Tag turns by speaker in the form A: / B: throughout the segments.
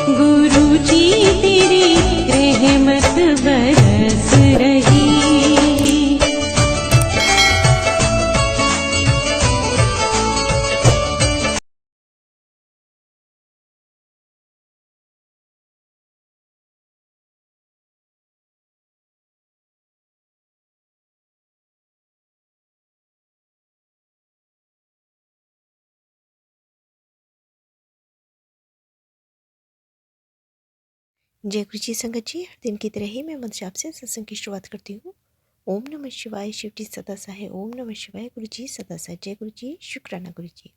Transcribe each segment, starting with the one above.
A: गुरु जी तेरी रहमत बरस रही।
B: जय गुरु जी संगत जी, हर दिन की तरह ही मैं मंत्र जाप से सत्संग की शुरुआत करती हूँ। ओम नमः शिवाय, शिव जी सदा सहाय। ओम नमः शिवाय, गुरु जी सदा सहाय। जय गुरु जी, शुक्राना गुरु जी।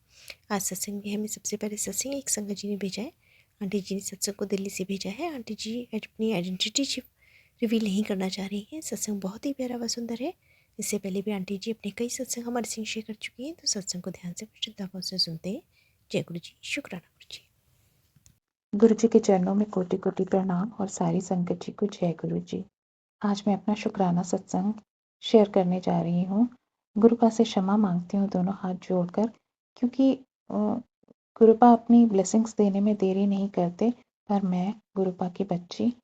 B: आज सत्संग में हमें सबसे पहले सत्संग एक संगत जी ने भेजा है। आंटी जी ने सत्संग को दिल्ली से भेजा है। आंटी जी अपनी आइडेंटिटी रिवील नहीं करना चाह रही हैं। सत्संग बहुत ही प्यारा व सुंदर है। इससे पहले भी आंटी जी अपने कई सत्संग हमारे संग शेयर कर चुकी हैं, तो सत्संग को ध्यान से श्रद्धाभाव से सुनते हैं। जय गुरु जी, शुक्राना गुरु जी।
C: गुरु जी के चरणों में कोटि कोटि प्रणाम और सारी संगत जी को जय गुरु जी। आज मैं अपना शुक्राना सत्संग शेयर करने जा रही हूँ। गुरुपा से क्षमा मांगती हूँ दोनों हाथ जोड़कर, क्योंकि गुरुपा अपनी ब्लेसिंग्स देने में देरी नहीं करते, पर मैं गुरुपा की बच्ची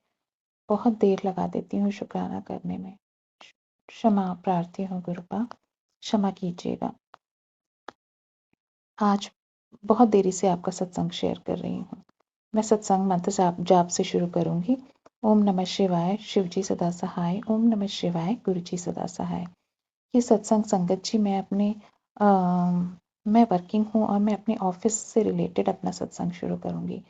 C: बहुत देर लगा देती हूँ शुक्राना करने में। क्षमा प्रार्थी हूँ गुरुपा, क्षमा कीजिएगा। आज बहुत देरी से आपका सत्संग शेयर कर रही हूँ। मैं सत्संग मंत्र जाप से शुरू करूंगी। ओम नमः शिवाय, शिव जी सदा सहाय। ओम नमः शिवाय, गुरु जी सदा सहाय। ये सत्संग संगत जी मैं वर्किंग हूँ और मैं अपने ऑफिस से रिलेटेड अपना सत्संग शुरू करूंगी।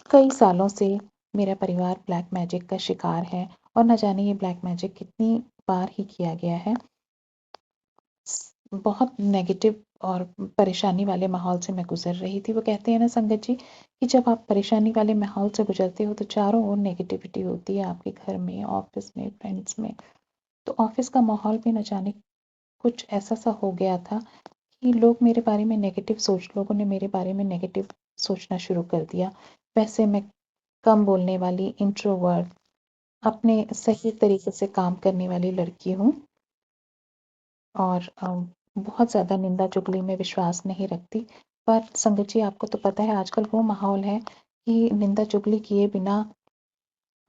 C: कई सालों से मेरा परिवार ब्लैक मैजिक का शिकार है और न जाने ये ब्लैक मैजिक कितनी बार ही किया गया है। बहुत नेगेटिव और परेशानी वाले माहौल से मैं गुजर रही थी। वो कहते हैं ना संगत जी कि जब आप परेशानी वाले माहौल से गुजरते हो तो चारों ओर नेगेटिविटी होती है, आपके घर में, ऑफिस में, फ्रेंड्स में। तो ऑफिस का माहौल भी न जाने कुछ ऐसा सा हो गया था कि लोगों ने मेरे बारे में नेगेटिव सोचना शुरू कर दिया। वैसे मैं कम बोलने वाली, इंट्रोवर्ट, अपने सही तरीके से काम करने वाली लड़की हूँ और बहुत ज़्यादा निंदा चुगली में विश्वास नहीं रखती। पर संगत जी आपको तो पता है आजकल वो माहौल है कि निंदा चुगली किए बिना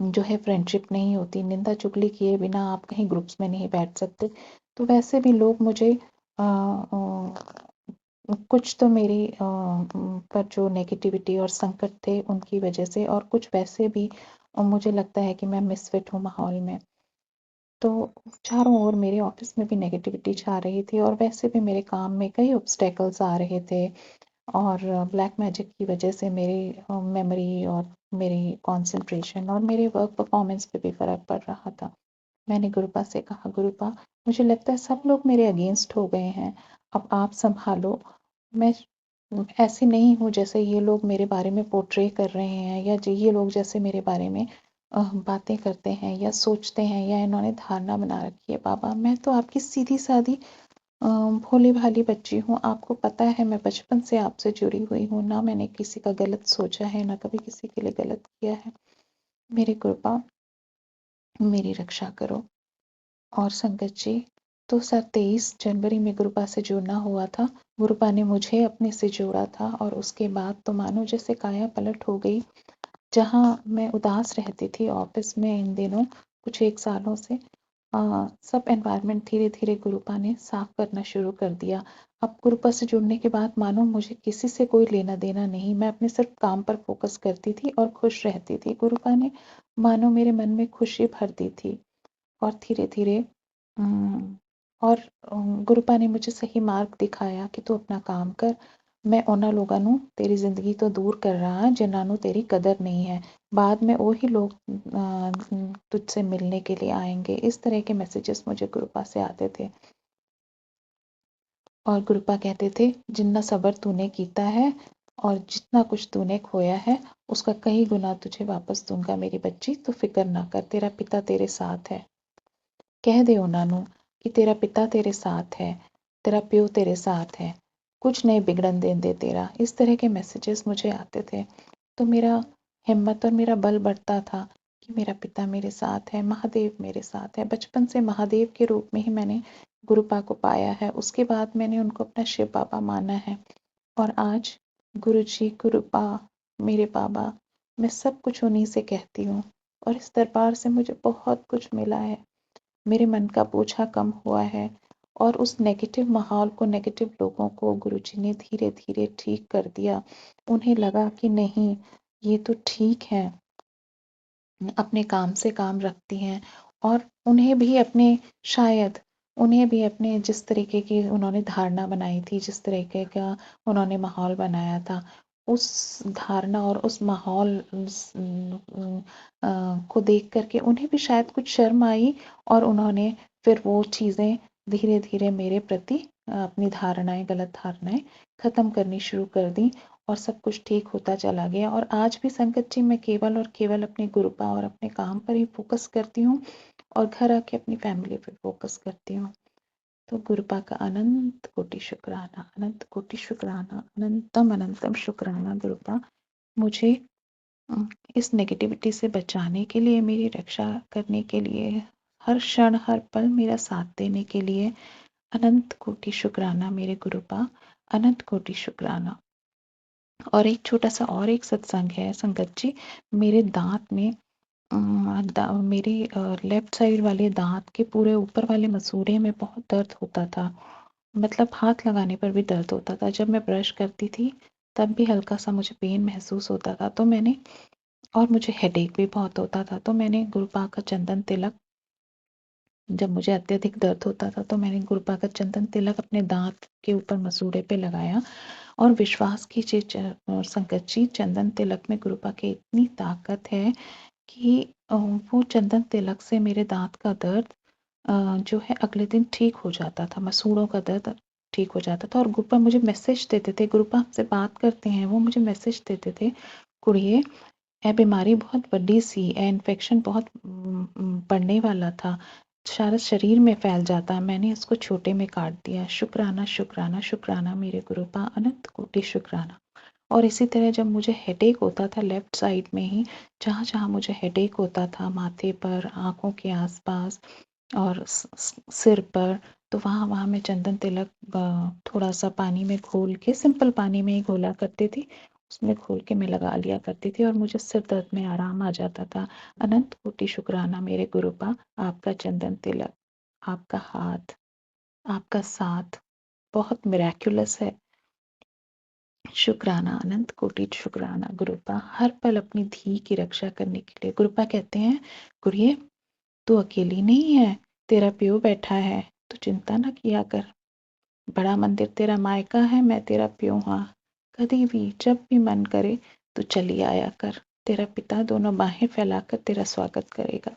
C: जो है फ्रेंडशिप नहीं होती। निंदा चुगली किए बिना आप कहीं ग्रुप्स में नहीं बैठ सकते। तो वैसे भी लोग मुझे कुछ तो मेरी पर जो नेगेटिविटी और संकट थे उनकी वजह से, और कुछ वैसे भी मुझे लगता है कि मैं मिसफिट हूँ माहौल में। तो चारों ओर मेरे ऑफिस में भी नेगेटिविटी छा रही थी और वैसे भी मेरे काम में कई ऑब्स्टेकल्स आ रहे थे और ब्लैक मैजिक की वजह से मेरी मेमोरी और मेरी कंसंट्रेशन और मेरे वर्क परफॉर्मेंस पे भी फ़र्क पड़ रहा था। मैंने गुरुपा से कहा, गुरुपा मुझे लगता है सब लोग मेरे अगेंस्ट हो गए हैं, अब आप संभालो। मैं ऐसी नहीं हूँ जैसे ये लोग मेरे बारे में पोर्ट्रे कर रहे हैं, या ये लोग जैसे मेरे बारे में बातें करते हैं या सोचते हैं या इन्होंने धारणा बना रखी है। बाबा मैं तो आपकी सीधी सादी भोली भाली बच्ची हूँ। आपको पता है मैं बचपन से आपसे जुड़ी हुई हूँ, ना मैंने किसी का गलत सोचा है, ना कभी किसी के लिए गलत किया है। मेरी कृपा, मेरी रक्षा करो। और संगत जी, तो सर 23 जनवरी में गुरुपा से जुड़ना हुआ था। गुरुपा ने मुझे अपने से जोड़ा था और उसके बाद तो मानो जैसे काया पलट हो गई। जहाँ मैं उदास रहती थी ऑफिस में इन दिनों कुछ 1 सालों से, सब एनवायरनमेंट धीरे-धीरे गुरुपा ने साफ करना शुरू कर दिया। अब गुरुपा से जुड़ने के बाद मानो मुझे किसी से कोई लेना-देना नहीं, मैं अपने सिर्फ काम पर फ़ोकस करती थी और खुश रहती थी। गुरुपा ने मानो मेरे मन में खुशी भर दी थी और धीरे-धीरे गुरुपा ने मुझे सही मार्ग दिखाया कि तू अपना काम कर। मैं उन्हां लोगों ਨੂੰ तेरी ज़िंदगी तो दूर कर रहा जिन्हां ਨੂੰ तेरी कदर नहीं है। बाद में वही लोग तुझसे मिलने के लिए आएंगे। इस तरह के मैसेजेस मुझे गुरुपा से आते थे और गुरुपा कहते थे जितना सब्र तूने कीता है और जितना कुछ तूने खोया है उसका कई गुना तुझे वापस दूंगा मेरी बच्ची, तू फिक्र ना कर, तेरा पिता तेरे साथ है। कह दे उन्हां ਨੂੰ कि तेरा पिता तेरे साथ है, तेरा प्यो तेरे साथ है, कुछ नहीं बिगड़न देंदे तेरा। इस तरह के मैसेजेस मुझे आते थे तो मेरा हिम्मत और मेरा बल बढ़ता था कि मेरा पिता मेरे साथ है, महादेव मेरे साथ है। बचपन से महादेव के रूप में ही मैंने गुरुपा को पाया है। उसके बाद मैंने उनको अपना शिव बाबा माना है और आज गुरु जी, गुरुपा, मेरे बाबा, मैं सब कुछ उन्हीं से कहती हूँ और इस दरबार से मुझे बहुत कुछ मिला है। मेरे मन का बोझा कम हुआ है और उस नेगेटिव माहौल को, नेगेटिव लोगों को गुरुजी ने धीरे-धीरे ठीक कर दिया। उन्हें लगा कि नहीं, ये तो ठीक है, अपने काम से काम रखती हैं और उन्हें भी अपने जिस तरीके की उन्होंने धारणा बनाई थी, जिस तरीके का उन्होंने माहौल बनाया था, उस धारणा और उस माहौल को देख कर के उन्हें भी शायद कुछ शर्म आई और उन्होंने फिर वो चीज़ें धीरे-धीरे मेरे प्रति अपनी धारणाएँ, गलत धारणाएँ ख़त्म करनी शुरू कर दी और सब कुछ ठीक होता चला गया। और आज भी संगत जी, मैं केवल और केवल अपने गुरुपा और अपने काम पर ही फ़ोकस करती हूँ और घर आके अपनी फैमिली पे फ़ोकस करती हूँ। तो गुरुपा का अनंत कोटि शुक्राना, अनंत कोटि शुक्राना, अनंतम अनंतम शुक्राना गुरुपा, मुझे इस नेगेटिविटी से बचाने के लिए, मेरी रक्षा करने के लिए, हर क्षण हर पल मेरा साथ देने के लिए अनंत कोटि शुक्राना मेरे गुरुपा, अनंत कोटि शुक्राना। और एक छोटा सा और एक सत्संग है संगत जी, मेरे दांत में मेरे लेफ्ट साइड वाले दांत के पूरे ऊपर वाले मसूड़े में बहुत दर्द होता था। मतलब हाथ लगाने पर भी दर्द होता था। जब मैं ब्रश करती थी तब भी हल्का सा मुझे पेन महसूस होता था। तो मैंने, और मुझे हेडेक भी बहुत होता था, तो मैंने गुरुपा का चंदन तिलक, जब मुझे अत्यधिक दर्द होता था तो मैंने गुरुपा का चंदन तिलक अपने दांत के ऊपर मसूड़े पे लगाया। और विश्वास कीजिए संगत जी, चंदन तिलक में गुरुपा की इतनी ताकत है कि वो चंदन तिलक से मेरे दांत का दर्द जो है अगले दिन ठीक हो जाता था, मसूड़ों का दर्द ठीक हो जाता था। और गुरुपा मुझे मैसेज देते थे, गुरुपा हमसे बात करते हैं, वो मुझे मैसेज देते थे, कुड़िए ए बीमारी बहुत बड़ी सी ए, इन्फेक्शन बहुत बढ़ने वाला था, सारा शरीर में फैल जाता है, मैंने इसको छोटे में काट दिया। शुक्राना शुक्राना शुक्राना मेरे गुरुपा, अनंत कोटि शुक्राना। और इसी तरह जब मुझे हेडेक होता था लेफ्ट साइड में ही, जहाँ जहाँ मुझे हेडेक होता था, माथे पर, आँखों के आसपास और सिर पर, तो वहाँ वहाँ मैं चंदन तिलक थोड़ा सा पानी में घोल के, सिंपल पानी में ही घोला करती थी, उसमें घोल के मैं लगा लिया करती थी और मुझे सिर दर्द में आराम आ जाता था। अनंत कोटि शुक्राना मेरे गुरुपा, आपका चंदन तिलक, आपका हाथ, आपका साथ बहुत मिरेक्युलस है। शुक्राना, अनंत कोटि शुक्राना गुरुपा, हर पल अपनी धी की रक्षा करने के लिए। गुरुपा कहते हैं, गुड़िए तू अकेली नहीं है, तेरा प्यो बैठा है, तू चिंता न किया कर। बड़ा मंदिर तेरा मायका है, मैं तेरा प्यो हाँ। कभी भी जब भी मन करे तू चली आया कर, तेरा पिता दोनों बाहें फैलाकर तेरा स्वागत करेगा।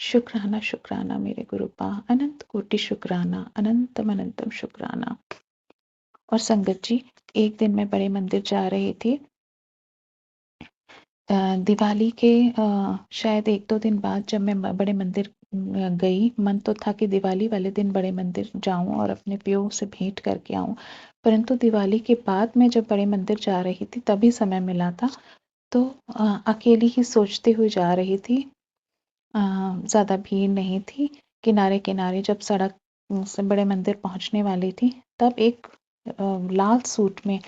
C: शुक्राना शुक्राना मेरे गुरुपा, अनंत कोटि शुक्राना, अनंतम अनंतम शुक्राना। और संगत जी, एक दिन मैं बड़े मंदिर जा रही थी, दिवाली के शायद 1-2 दिन बाद जब मैं बड़े मंदिर गई, मन तो था कि दिवाली वाले दिन बड़े मंदिर जाऊं और अपने प्यो से भेंट करके आऊं, परंतु दिवाली के बाद मैं जब बड़े मंदिर जा रही थी तभी समय मिला था, तो अकेली ही सोचते हुए जा रही थी। ज़्यादा भीड़ नहीं थी, किनारे किनारे जब सड़क से बड़े मंदिर पहुंचने वाली थी, तब एक लाल सूट में,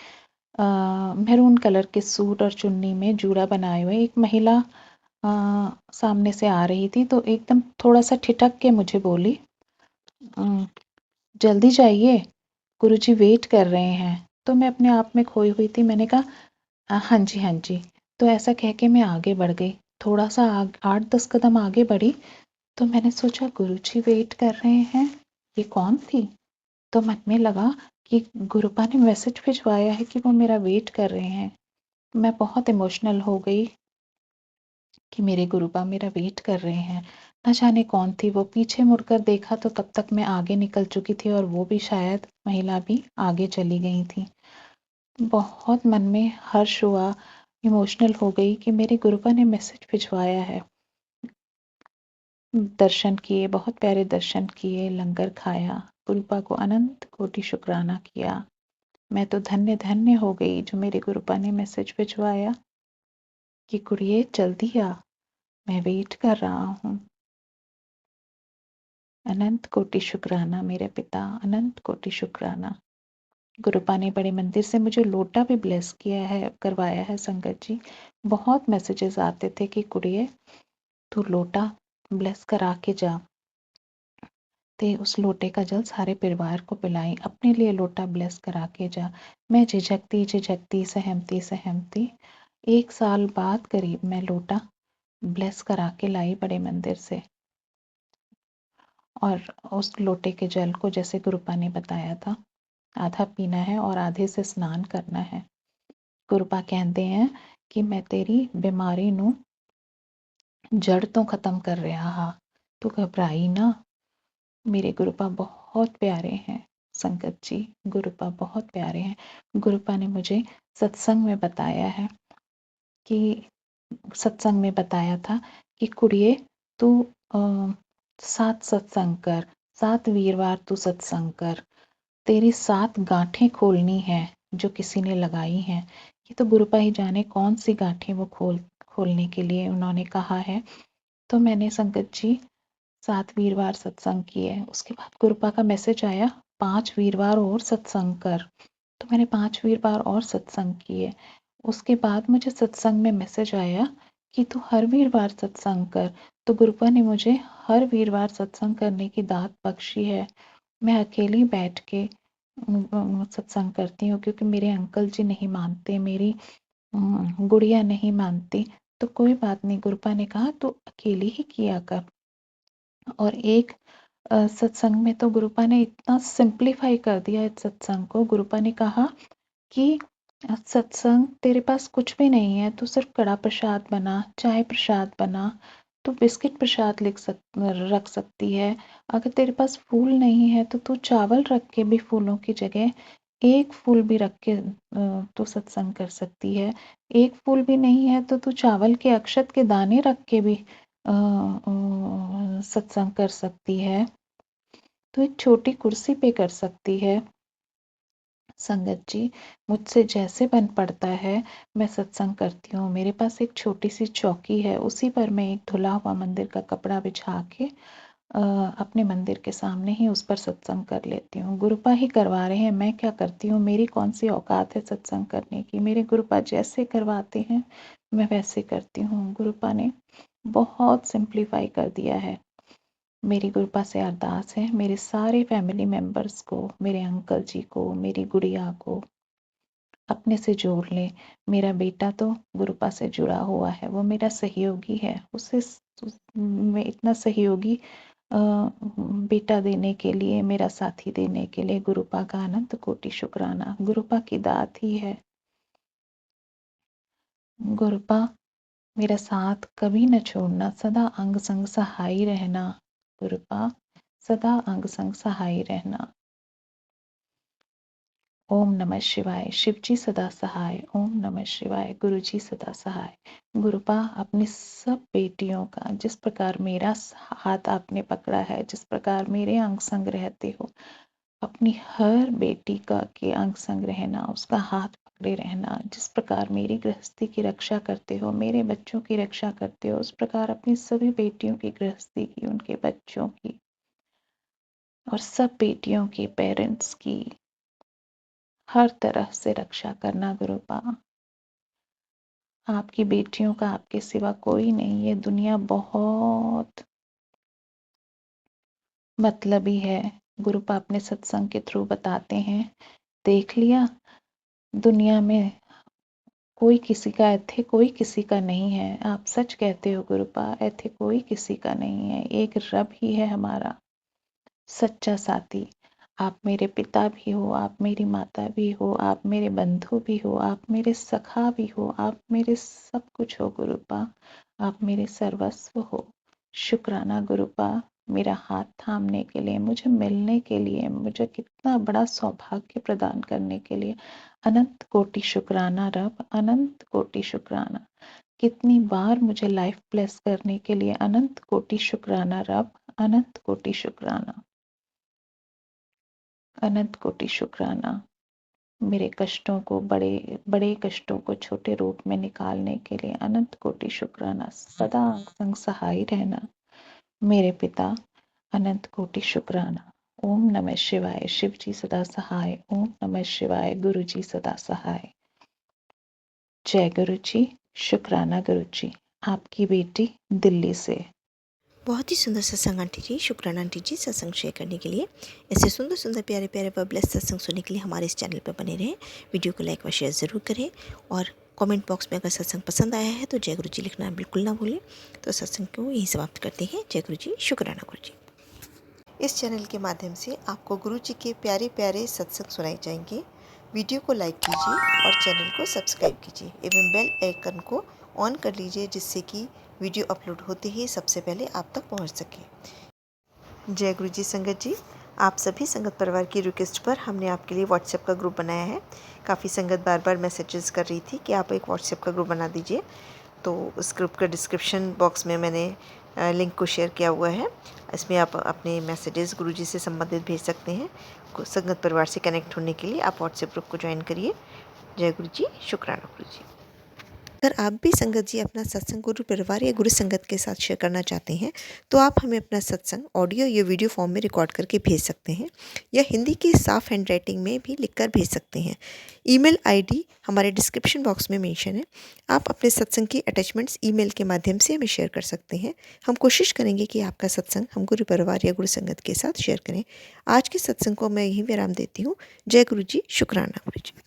C: मैरून कलर के सूट और चुन्नी में जूड़ा बनाए हुए एक महिला सामने से आ रही थी, तो एकदम थोड़ा सा ठिठक के मुझे बोली, "अम, जल्दी जाइए, गुरुजी वेट कर रहे हैं।" तो मैं अपने आप में खोई हुई थी, मैंने कहा, हाँ जी हाँ जी।" तो ऐसा कह के मैं आगे बढ़ गई, थोड़ा सा 8-10 कदम आगे बढ़ी, तो मैंने सोचा गुरुजी वेट कर रहे हैं, ये कौन थी? तो मन में लगा कि गुरुपा ने मैसेज भिजवाया है कि वो मेरा वेट कर रहे हैं। मैं बहुत इमोशनल हो गई कि मेरे गुरुपा मेरा वेट कर रहे हैं। न जाने कौन थी वो, पीछे मुड़कर देखा तो तब तक मैं आगे निकल चुकी थी और वो भी शायद महिला भी आगे चली गई थी। बहुत मन में हर्ष हुआ, इमोशनल हो गई कि मेरे गुरुपा ने मैसेज भिजवाया है। दर्शन किए, बहुत प्यारे दर्शन किए, लंगर खाया, गुरुपा को अनंत कोटि शुक्राना किया। मैं तो धन्य धन्य हो गई जो मेरे गुरुपा ने मैसेज भिजवाया कि कुड़िए जल्दी आ, मैं वेट कर रहा हूँ। अनंत कोटि शुक्राना मेरे पिता, अनंत कोटि शुक्राना। गुरुपा ने बड़े मंदिर से मुझे लोटा भी ब्लेस किया है, करवाया है संगत जी। बहुत मैसेजेस आते थे कि कुड़िए तू लोटा ब्लेस करा के जा, ते उस लोटे का जल सारे परिवार को पिलाई, अपने लिए लोटा ब्लेस करा के जा। मैं झिझकती झिझकती सहमती सहमती 1 साल बाद करीब मैं लोटा ब्लेस करा के लाई बड़े मंदिर से। और उस लोटे के जल को जैसे गुरुपा ने बताया था, आधा पीना है और आधे से स्नान करना है। गुरुपा कहते हैं कि मैं तेरी बीमारी नू जड़ तो खत्म कर रहा हा, तू घबराई ना। मेरे गुरुपा बहुत प्यारे हैं संगत जी, गुरुपा बहुत प्यारे हैं। गुरुपा ने मुझे सत्संग में बताया है कि सत्संग में बताया था कि कुड़िए तू 7 सत्संग कर, 7 वीरवार तू सत्संग कर, तेरी 7 गांठें खोलनी है जो किसी ने लगाई हैं। ये तो गुरुपा ही जाने कौन सी गांठें वो खोलने के लिए उन्होंने कहा है। तो मैंने संगत जी 7 वीरवार सत्संग किए। उसके बाद गुरुपा का मैसेज आया 5 वीरवार और सत्संग कर, तो मैंने 5 वीरवार और सत्संग किए। उसके बाद मुझे सत्संग में मैसेज आया कि तू हर वीरवार सत्संग कर। तो गुरुपा ने मुझे हर वीरवार सत्संग करने की दात बख्शी है। मैं अकेली बैठ के सत्संग करती हूँ क्योंकि मेरे अंकल जी नहीं मानते, मेरी गुड़िया नहीं मानती। तो कोई बात नहीं, गुरुपा ने कहा तू अकेली ही किया कर। और एक सत्संग में तो गुरुपा ने इतना सिंप्लीफाई कर दिया इस सत्संग को। गुरुपा ने कहा कि सत्संग तेरे पास कुछ भी नहीं है, तू सिर्फ कड़ा प्रसाद बना, चाय प्रसाद बना, तू बिस्किट प्रसाद रख सकती है। अगर तेरे पास फूल नहीं है तो तू चावल रख के भी फूलों की जगह एक फूल भी रख के तू सत्संग कर सकती है। एक फूल भी नहीं है तो तू चावल के अक्षत के दाने रख के भी सत्संग कर सकती है। तो एक छोटी कुर्सी पे कर सकती है। संगत जी, मुझसे जैसे बन पड़ता है मैं सत्संग करती हूँ। मेरे पास एक छोटी सी चौकी है, उसी पर मैं एक धुला हुआ मंदिर का कपड़ा बिछा के अपने मंदिर के सामने ही उस पर सत्संग कर लेती हूँ। गुरुपा ही करवा रहे हैं, मैं क्या करती हूँ, मेरी कौन सी औकात है सत्संग करने की। मेरे गुरुपा जैसे करवाते हैं मैं वैसे करती हूँ। गुरुपा ने बहुत सिंप्लीफाई कर दिया है। मेरी गुरुपा से अरदास है मेरे सारे फैमिली मेम्बर्स को, मेरे अंकल जी को, मेरी गुड़िया को अपने से जोड़ लें। मेरा बेटा तो गुरुपा से जुड़ा हुआ है, वो मेरा सहयोगी है। उसे मैं इतना सहयोगी बेटा देने के लिए, मेरा साथी देने के लिए गुरुपा का अनंत कोटि शुक्राना। गुरुपा की दात ही है। गुरुपा मेरा साथ कभी न छोड़ना, सदा अंग संग सहाई रहना। गुरुपा सदा अंग संग सहाय रहना। ओम नमः शिवाय। शिवजी सदा सहाय। ओम नमः शिवाय। गुरुजी सदा सहाय। गुरुपा अपनी सब बेटियों का, जिस प्रकार मेरा हाथ आपने पकड़ा है, जिस प्रकार मेरे अंग संग रहते हो, अपनी हर बेटी का के अंग संग रहना, उसका हाथ पकड़े रहना। जिस प्रकार मेरी गृहस्थी की रक्षा करते हो, मेरे बच्चों की रक्षा करते हो, उस प्रकार अपनी सभी बेटियों की गृहस्थी की, उनके बच्चों की और सब बेटियों की, पेरेंट्स की हर तरह से रक्षा करना। गुरुपा आपकी बेटियों का आपके सिवा कोई नहीं। ये दुनिया बहुत मतलबी है। गुरुपा अपने सत्संग के थ्रू बताते हैं, देख लिया दुनिया में कोई किसी का, ऐथे कोई किसी का नहीं है। आप सच कहते हो गुरुपा, ऐथे कोई किसी का नहीं है। एक रब ही है हमारा सच्चा साथी। आप मेरे पिता भी हो, आप मेरी माता भी हो, आप मेरे बंधु भी हो, आप मेरे सखा भी हो, आप मेरे सब कुछ हो गुरुपा। आप मेरे सर्वस्व हो। शुक्राना गुरुपा, मेरा हाथ थामने के लिए, मुझे मिलने के लिए, मुझे कितना बड़ा सौभाग्य प्रदान करने के लिए अनंत कोटि शुक्राना रब, अनंत कोटि शुक्राना। कितनी बार मुझे लाइफ ब्लेस करने के लिए अनंत कोटि शुक्राना रब, अनंत कोटि शुक्राना, अनंत कोटि शुक्राना। मेरे कष्टों को, बड़े बड़े कष्टों को छोटे रूप में निकालने के लिए अनंत कोटि शुक्राना। सदा संग सहाय रहना मेरे पिता, अनंत कोटि शुक्राना। ओम नमः शिवाय, शिव जी सदा सहाय, ओम नमः शिवाय, गुरु जी सदा सहाय। जय गुरु जी, शुक्राना गुरु जी। आपकी बेटी दिल्ली से।
B: बहुत ही सुंदर सत्संग आंटी जी, शुक्राना आंटी जी सत्संग शेयर करने के लिए। ऐसे सुंदर सुंदर प्यारे प्यारे व ब्लेस्ड सत्संग सुनने के लिए हमारे इस चैनल पर बने रहें। वीडियो को लाइक व शेयर ज़रूर करें और कमेंट बॉक्स में अगर सत्संग पसंद आया है तो जय गुरु जी लिखना बिल्कुल ना भूलें। तो सत्संग को यहीं समाप्त करते हैं। जय गुरु जी, शुक्राना गुरु जी। इस चैनल के माध्यम से आपको गुरु जी के प्यारे प्यारे सत्संग सुनाए जाएंगे। वीडियो को लाइक कीजिए और चैनल को सब्सक्राइब कीजिए एवं बेल आइकन को ऑन कर लीजिए, जिससे कि वीडियो अपलोड होते ही सबसे पहले आप तक पहुंच सके। जय गुरु जी संगत जी, आप सभी संगत परिवार की रिक्वेस्ट पर हमने आपके लिए व्हाट्सएप का ग्रुप बनाया है। काफ़ी संगत बार बार मैसेजेस कर रही थी कि आप एक व्हाट्सएप का ग्रुप बना दीजिए, तो उस ग्रुप का डिस्क्रिप्शन बॉक्स में मैंने लिंक को शेयर किया हुआ है। इसमें आप अपने मैसेजेस गुरुजी से संबंधित भेज सकते हैं। संगत परिवार से कनेक्ट होने के लिए आप व्हाट्सएप ग्रुप को ज्वाइन करिए। जय गुरु जी, शुक्राना गुरु जी। अगर आप भी संगत जी अपना सत्संग गुरु परिवार या गुरु संगत के साथ शेयर करना चाहते हैं तो आप हमें अपना सत्संग ऑडियो या वीडियो फॉर्म में रिकॉर्ड करके भेज सकते हैं या हिंदी की साफ हैंड राइटिंग में भी लिखकर भेज सकते हैं। ईमेल आईडी हमारे डिस्क्रिप्शन बॉक्स में मेंशन है। आप अपने सत्संग की अटैचमेंट्स ईमेल के माध्यम से हमें शेयर कर सकते हैं। हम कोशिश करेंगे कि आपका सत्संग हम गुरु परिवार या गुरु संगत के साथ शेयर करें। आज के सत्संग को मैं यहीं विराम देती हूँ। जय गुरु जी, शुक्राना गुरु जी।